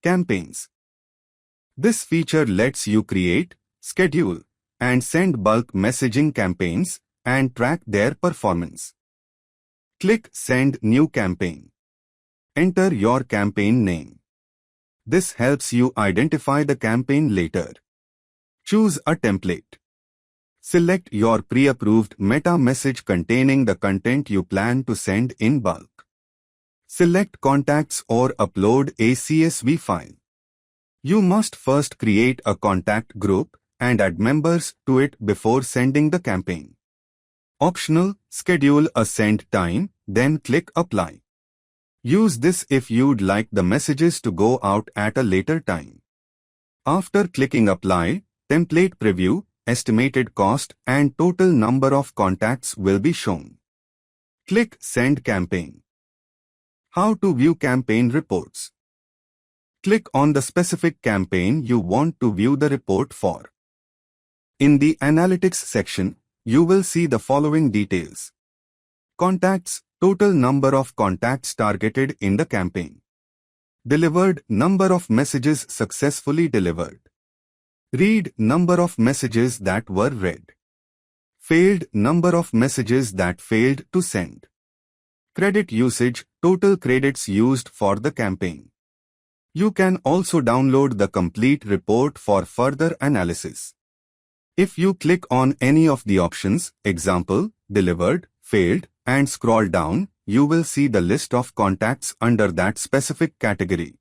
Campaigns. This feature lets you create, schedule, and send bulk messaging campaigns and track their performance. Click Send New Campaign. Enter your campaign name. This helps you identify the campaign later. Choose a template. Select your pre-approved meta message containing the content you plan to send in bulk. Select contacts or upload a CSV file. You must first create a contact group and add members to it before sending the campaign. Optional, schedule a send time, then click Apply. Use this if you'd like the messages to go out at a later time. After clicking Apply, template preview, estimated cost, and total number of contacts will be shown. Click Send Campaign. How to view campaign reports. Click on the specific campaign you want to view the report for. In the Analytics section, you will see the following details. Contacts, total number of contacts targeted in the campaign. Delivered, number of messages successfully delivered. Read, number of messages that were read. Failed, number of messages that failed to send. Credit usage, total credits used for the campaign. You can also download the complete report for further analysis. If you click on any of the options, example, delivered, failed, and scroll down, you will see the list of contacts under that specific category.